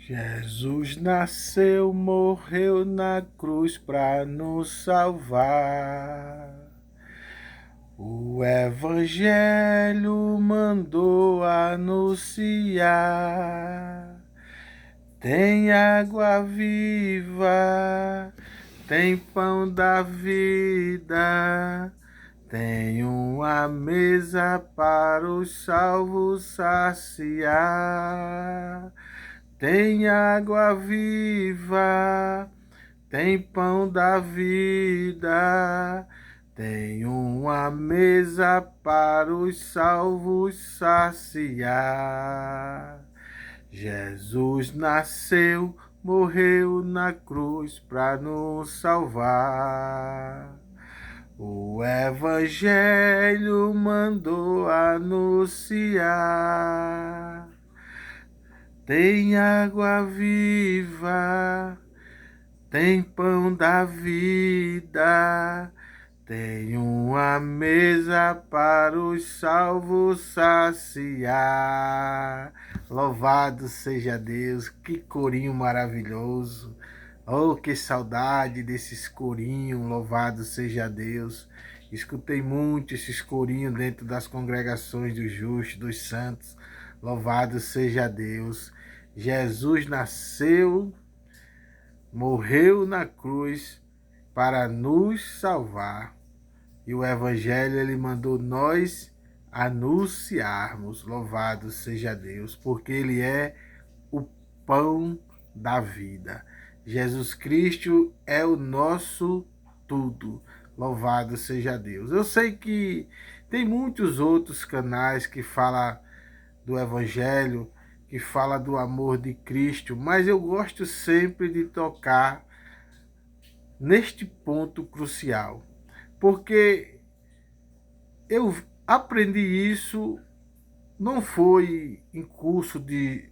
Jesus nasceu, morreu na cruz para nos salvar. O Evangelho mandou anunciar. Tem água viva, tem pão da vida, tem uma mesa para os salvos saciar. Tem água viva, tem pão da vida, tem uma mesa para os salvos saciar. Jesus nasceu, morreu na cruz para nos salvar. O Evangelho mandou anunciar. Tem água viva, tem pão da vida, tem uma mesa para os salvos saciar. Louvado seja Deus, que corinho maravilhoso. Oh, que saudade desses corinhos, louvado seja Deus. Escutei muito esses corinhos dentro das congregações dos justos, dos santos. Louvado seja Deus. Jesus nasceu, morreu na cruz para nos salvar. E o Evangelho ele mandou nós anunciarmos. Louvado seja Deus, porque ele é o pão da vida. Jesus Cristo é o nosso tudo. Louvado seja Deus. Eu sei que tem muitos outros canais que falam do Evangelho, que fala do amor de Cristo, mas eu gosto sempre de tocar neste ponto crucial, porque eu aprendi isso, não foi em curso de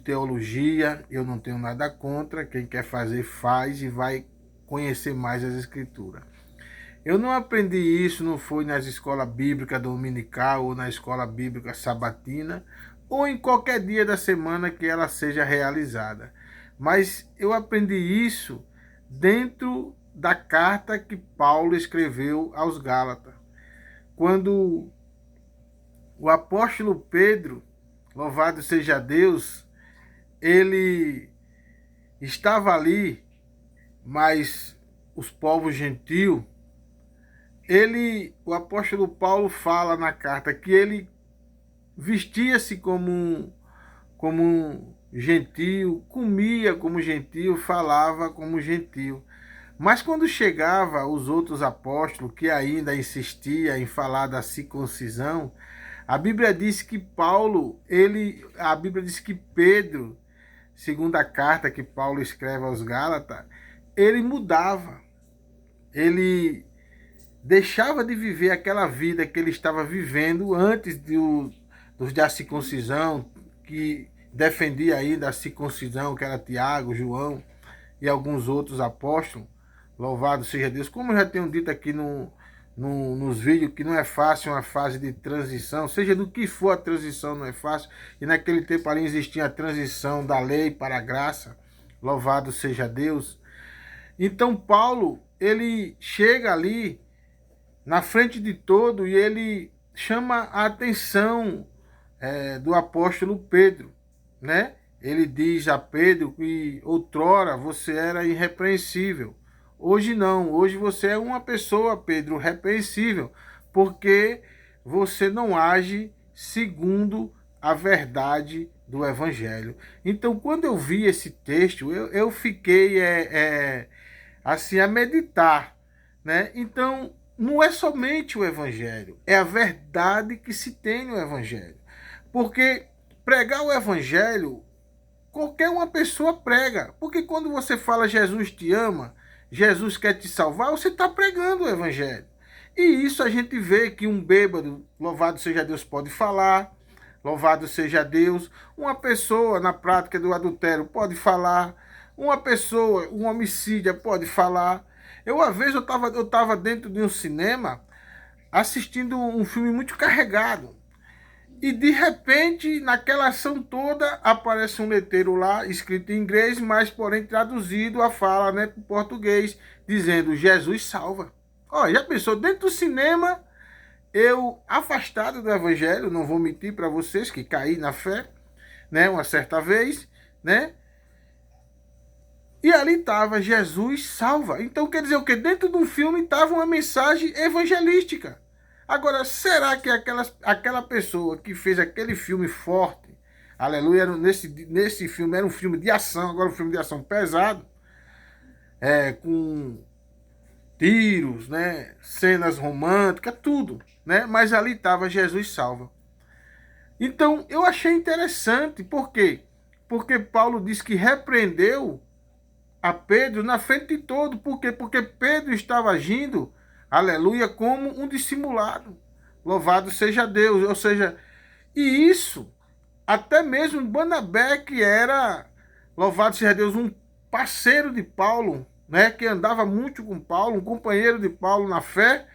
teologia, eu não tenho nada contra, quem quer fazer faz e vai conhecer mais as escrituras. Eu não aprendi isso, não foi nas escolas bíblicas dominical ou na escola bíblica sabatina, ou em qualquer dia da semana que ela seja realizada. Mas eu aprendi isso dentro da carta que Paulo escreveu aos Gálatas. Quando o apóstolo Pedro, louvado seja Deus, ele estava ali, mas os povos gentios, o apóstolo Paulo fala na carta que ele vestia-se como um gentio, comia como gentio, falava como gentio. Mas quando chegava os outros apóstolos que ainda insistiam em falar da circuncisão, a Bíblia diz que Pedro, segundo a carta que Paulo escreve aos Gálatas, ele mudava. Ele deixava de viver aquela vida que ele estava vivendo antes da circuncisão, que defendia ainda a circuncisão, que era Tiago, João e alguns outros apóstolos. Louvado seja Deus. Como eu já tenho dito aqui nos vídeos, que não é fácil uma fase de transição, seja do que for a transição, não é fácil. E naquele tempo ali existia a transição da lei para a graça. Louvado seja Deus. Então Paulo, ele chega ali na frente de todo e ele chama a atenção do apóstolo Pedro, né? Ele diz a Pedro que outrora você era irrepreensível. Hoje não, hoje você é uma pessoa, Pedro, repreensível, porque você não age segundo a verdade do Evangelho. Então, quando eu vi esse texto, eu fiquei assim a meditar, né? Então, não é somente o Evangelho, é a verdade que se tem no Evangelho. Porque pregar o Evangelho, qualquer uma pessoa prega. Porque quando você fala Jesus te ama, Jesus quer te salvar, você está pregando o Evangelho. E isso a gente vê que um bêbado, louvado seja Deus, pode falar, louvado seja Deus. Uma pessoa na prática do adultério pode falar. Uma pessoa, um homicídio pode falar. Uma vez eu estava dentro de um cinema assistindo um filme muito carregado. E de repente, naquela ação toda, aparece um letreiro lá, escrito em inglês, mas porém traduzido a fala, né, para o português, dizendo Jesus salva. Ó, já pensou, dentro do cinema, eu afastado do evangelho, não vou mentir para vocês que caí na fé, né, uma certa vez, né? E ali estava Jesus salva. Então quer dizer o quê? Dentro do filme estava uma mensagem evangelística. Agora, será que aquela pessoa que fez aquele filme forte, aleluia, nesse filme era um filme de ação, agora um filme de ação pesado, com tiros, né, cenas românticas, tudo, né? Mas ali estava Jesus salva. Então eu achei interessante, por quê? Porque Paulo diz que repreendeu a Pedro na frente de todo. Por quê? Porque Pedro estava agindo, aleluia, como um dissimulado. Louvado seja Deus. Ou seja, e isso, até mesmo Barnabé, que era, louvado seja Deus, um parceiro de Paulo, né, que andava muito com Paulo, um companheiro de Paulo na fé,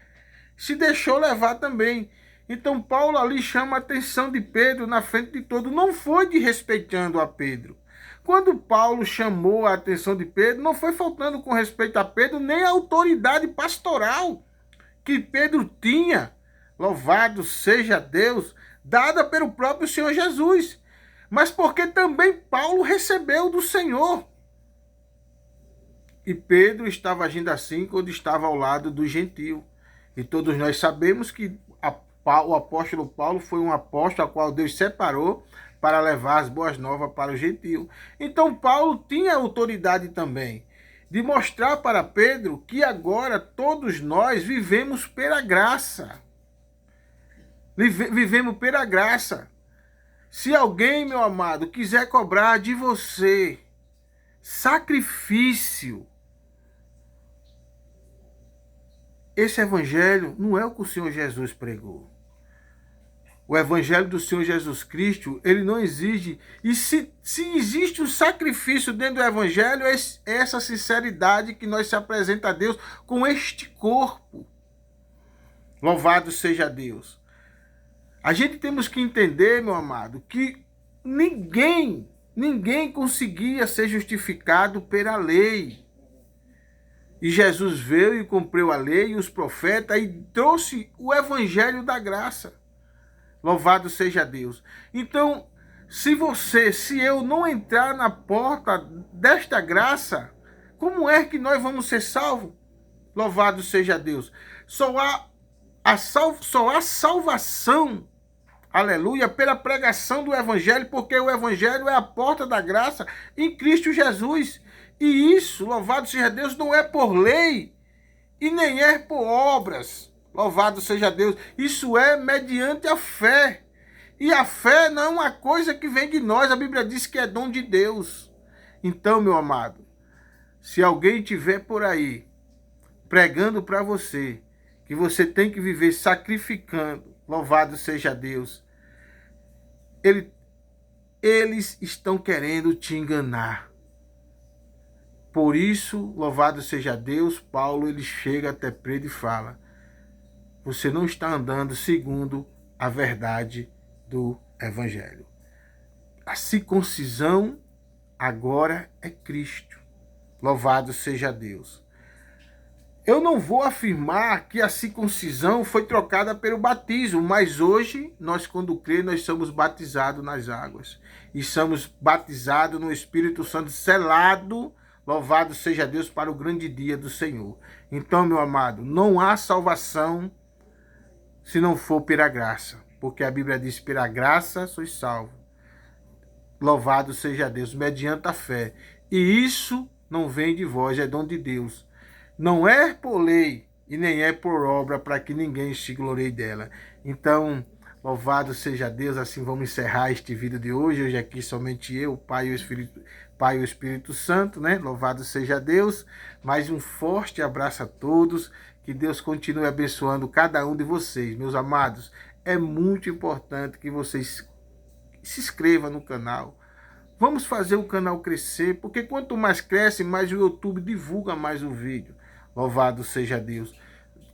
se deixou levar também. Então Paulo ali chama a atenção de Pedro na frente de todo. Não foi desrespeitando a Pedro. Quando Paulo chamou a atenção de Pedro, não foi faltando com respeito a Pedro, nem a autoridade pastoral que Pedro tinha, louvado seja Deus, dada pelo próprio Senhor Jesus. Mas porque também Paulo recebeu do Senhor. E Pedro estava agindo assim quando estava ao lado do gentio. E todos nós sabemos que o apóstolo Paulo foi um apóstolo a qual Deus separou para levar as boas novas para o gentio. Então Paulo tinha autoridade também de mostrar para Pedro que agora todos nós vivemos pela graça. Vivemos pela graça. Se alguém, meu amado, quiser cobrar de você sacrifício, esse evangelho não é o que o Senhor Jesus pregou. O evangelho do Senhor Jesus Cristo, ele não exige. E se existe um sacrifício dentro do evangelho, é essa sinceridade que nós se apresenta a Deus com este corpo. Louvado seja Deus. A gente temos que entender, meu amado, que ninguém conseguia ser justificado pela lei. E Jesus veio e cumpriu a lei e os profetas e trouxe o evangelho da graça. Louvado seja Deus. Então, se eu não entrar na porta desta graça, como é que nós vamos ser salvos? Louvado seja Deus. Só há salvação, aleluia, pela pregação do evangelho, porque o evangelho é a porta da graça em Cristo Jesus. E isso, louvado seja Deus, não é por lei e nem é por obras. Louvado seja Deus. Isso é mediante a fé. E a fé não é uma coisa que vem de nós. A Bíblia diz que é dom de Deus. Então, meu amado, se alguém estiver por aí pregando para você que você tem que viver sacrificando, louvado seja Deus, eles estão querendo te enganar. Por isso, louvado seja Deus, Paulo ele chega até Pedro e fala: você não está andando segundo a verdade do evangelho. A circuncisão agora é Cristo. Louvado seja Deus. Eu não vou afirmar que a circuncisão foi trocada pelo batismo, mas hoje, nós quando crê, nós somos batizados nas águas. E somos batizados no Espírito Santo, selado, louvado seja Deus, para o grande dia do Senhor. Então, meu amado, não há salvação se não for pela graça. Porque a Bíblia diz, pela graça sois salvos. Louvado seja Deus, mediante a fé. E isso não vem de vós, é dom de Deus. Não é por lei e nem é por obra para que ninguém se glorie dela. Então, louvado seja Deus, assim vamos encerrar este vídeo de hoje. Hoje aqui somente eu, o Pai e o Espírito Santo, né? Louvado seja Deus. Mais um forte abraço a todos. Que Deus continue abençoando cada um de vocês, meus amados. É muito importante que vocês se inscrevam no canal. Vamos fazer o canal crescer, porque quanto mais cresce, mais o YouTube divulga mais o vídeo. Louvado seja Deus.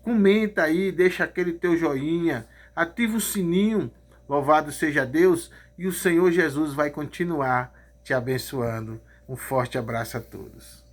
Comenta aí, deixa aquele teu joinha, ativa o sininho, Louvado seja Deus, e o Senhor Jesus vai continuar te abençoando. Um forte abraço a todos.